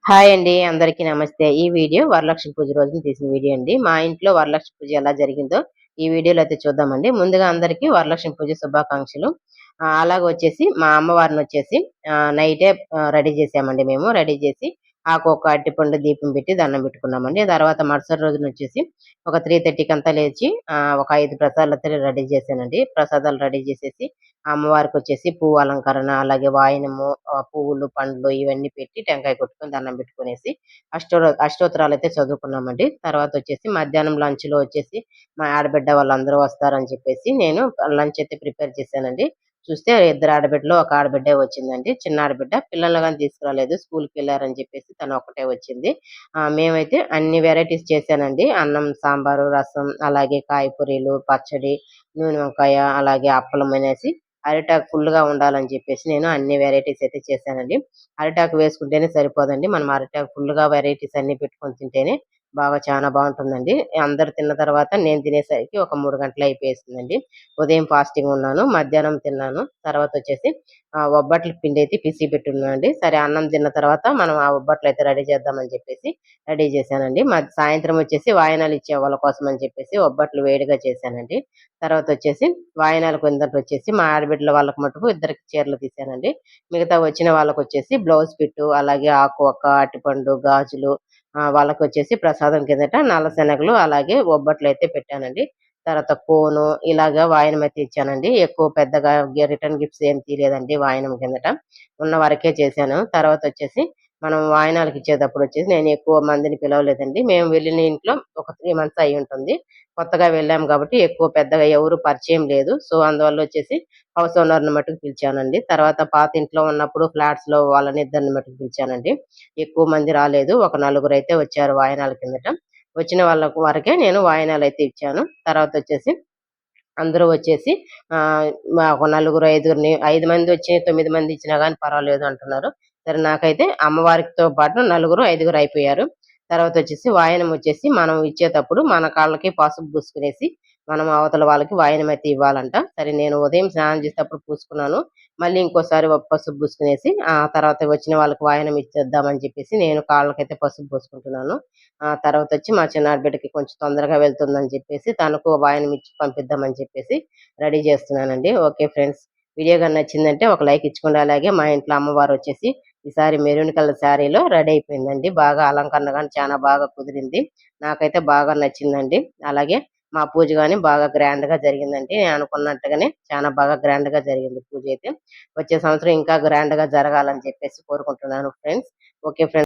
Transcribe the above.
Hi అండి. అందరికీ నమస్తే. ఈ వీడియో వరలక్ష్మి పూజ రోజున తీసిన వీడియో అండి. మా ఇంట్లో వరలక్ష్మి పూజ ఎలా జరిగిందో ఈ వీడియోలో అయితే చూద్దామండి. ముందుగా అందరికీ వరలక్ష్మి పూజ శుభాకాంక్షలు. అలాగొచ్చేసి మా అమ్మవారినొచ్చేసి నైటే రెడీ చేసామండి మేము. రెడీ చేసి ఆకొక అరటిపండు దీపం పెట్టి దండం పెట్టుకున్నామండి. తర్వాత మరుసటి రోజునొచ్చేసి ఒక 3:30కి అంతా లేచి ఒక 5 ప్రసాదాలైతే రెడీ చేశానండి. ప్రసాదాలు రెడీ చేసేసి అమ్మవారికొచ్చేసి పువ్వు అలంకరణ, అలాగే వాయనము, పువ్వులు, పండ్లు ఇవన్నీ పెట్టి టెంకాయ కొట్టుకొని దండం పెట్టుకునేసి అష్టోత్తరాలైతే చదువుకున్నామండి. తర్వాతొచ్చేసి మధ్యాహ్నం లంచ్‌లో వచ్చేసి మా ఆడబిడ్డ వాళ్ళందరూ వస్తారని చెప్పేసి నేను లంచ్ అయితే ప్రిపేర్ చేశానండి. చూస్తే ఇద్దరు ఆడబిడ్డలు, ఒక ఆడబిడ్డే వచ్చిందండి. చిన్న ఆడబిడ్డ పిల్లల్ని గాని తీసుకురాలేదు. స్కూల్‌కెళ్లారని చెప్పేసి తను ఒక్కటే వచ్చింది. మేమైతే అన్ని వెరైటీస్ చేశానండి. అన్నం, సాంబారు, రసం, అలాగే కాయగూరలు, పచ్చడి, నూనె వంకాయ, అలాగే అప్పలం అనేసి అరిటాకు ఫుల్‌గా ఉండాలని చెప్పేసి నేను అన్ని వెరైటీస్ అయితే చేశానండి. అరిటాకు వేసుకుంటేనే సరిపోదండి. మనం అరిటాకు ఫుల్‌గా వెరైటీస్ అన్నీ పెట్టుకొని తింటేనే చానా బావుంటుందండి. అందరూ తిన్న తర్వాత నేను తినేసరికి ఒక 3 గంటలు అయిపోయేసిందండి. ఉదయం ఫాస్టింగ్ ఉన్నాను. మధ్యాహ్నం తిన్నాను. తర్వాతొచ్చేసి ఒబ్బట్ల పిండైతే పిసికి పెట్టున్నానండి. సరే అన్నం తిన్న తర్వాత మనం ఆ ఒబ్బట్లయితే రెడీ చేద్దామని చెప్పేసి రెడీ చేశానండి. సాయంత్రం వచ్చేసి వాయనాలు ఇచ్చే వాళ్ళ కోసం అని చెప్పేసి ఒబ్బట్లు వేడిగా చేశానండి. తర్వాతొచ్చేసి వాయనాల కిందటొచ్చేసి మా ఆడబిడ్డల వాళ్ళకి మటుకు ఇద్దరికి చీరలు తీశానండి. మిగతా వచ్చిన వాళ్ళకొచ్చేసి బ్లౌజ్ పిట్టు, అలాగే ఆకు వక్క, అరటిపండు, గాజులు, వాళ్ళకొచ్చేసి ప్రసాదం కిందట నల్ల శనగలు, అలాగే ఒబ్బట్లయితే పెట్టానండి. తర్వాత కోను ఇలాగా వాయనమైతే ఇచ్చానండి. ఎక్కువ పెద్దగా రిటర్న్ గిఫ్ట్స్ ఏం తీయలేదండి వాయనం కిందట. ఉన్న వరకే చేశాను. తర్వాతొచ్చేసి మనం వాయనాలకిచ్చేటప్పుడొచ్చేసి నేను ఎక్కువ మందిని పిలవలేదండి. మేము వెళ్ళిన ఇంట్లో ఒక 3 మంత్స్ అయ్యుంటుంది. కొత్తగా వెళ్ళాం గాబట్టి ఎక్కువ పెద్దగా ఎవరు పరిచయం లేదు. సో, అందువల్లొచ్చేసి హౌస్ ఓనర్‌ని మట్టుకు పిలిచానండి. తర్వాత పాత ఇంట్లో ఉన్నప్పుడు ఫ్లాట్స్‌లో వాళ్ళని ఇద్దరిని మట్టుకు పిలిచానండి. ఎక్కువ మంది రాలేదు. ఒక నలుగురైతే వచ్చారు వాయనాల కిందట. వచ్చిన వాళ్ళకు వరకే నేను వాయనాలైతే ఇచ్చాను. తర్వాతొచ్చేసి అందరూ వచ్చేసి ఒక నలుగురు, ఐదుగురిని 5 మందొచ్చి 9 మంది ఇచ్చినా గాని పర్వాలేదు అంటున్నారు. సరే నాకైతే అమ్మవారితో పాటు నలుగురు, ఐదుగురు అయిపోయారు. తర్వాతొచ్చేసి వాయనం వచ్చేసి మనం ఇచ్చేటప్పుడు మన కాళ్ళకి పసుపు పూసుకునేసి మనం అవతల వాళ్ళకి వాయనమైతే ఇవ్వాలంట. సరే నేను ఉదయం స్నానం చేసేటప్పుడు పూసుకున్నాను. మళ్ళీ ఇంకోసారి పసుపు పూసుకునేసి తర్వాత వచ్చిన వాళ్ళకి వాయనం ఇచ్చేద్దామని చెప్పేసి నేను కాళ్ళకైతే పసుపు పూసుకుంటున్నాను. తర్వాతొచ్చి మా చిన్న ఆడబిడ్డకి కొంచెం తొందరగా వెళ్తుందని చెప్పేసి తనకు వాయనం ఇచ్చి పంపిద్దామని చెప్పేసి రెడీ చేస్తున్నానండి. Okay friends. వీడియో గాని నచ్చిందంటే ఒక లైక్ ఇచ్చుకోండి. అలాగే మా ఇంట్లో అమ్మవారొచ్చేసి ఈసారి మెరూన్ కలర్ శారీలో రెడీ అయిపోయిందండి. బాగా అలంకరణ గాని చానా బాగా కుదిరింది. నాకైతే బాగా నచ్చిందండి. అలాగే మా పూజ గాని బాగా గ్రాండ్‌గా జరిగిందండి. నేను అనుకున్నట్టుగానే చానా బాగా గ్రాండ్‌గా జరిగింది పూజైతే. వచ్చే సంవత్సరం ఇంకా గ్రాండ్‌గా జరగాలని చెప్పేసి కోరుకుంటున్నాను ఫ్రెండ్స్. Okay friends.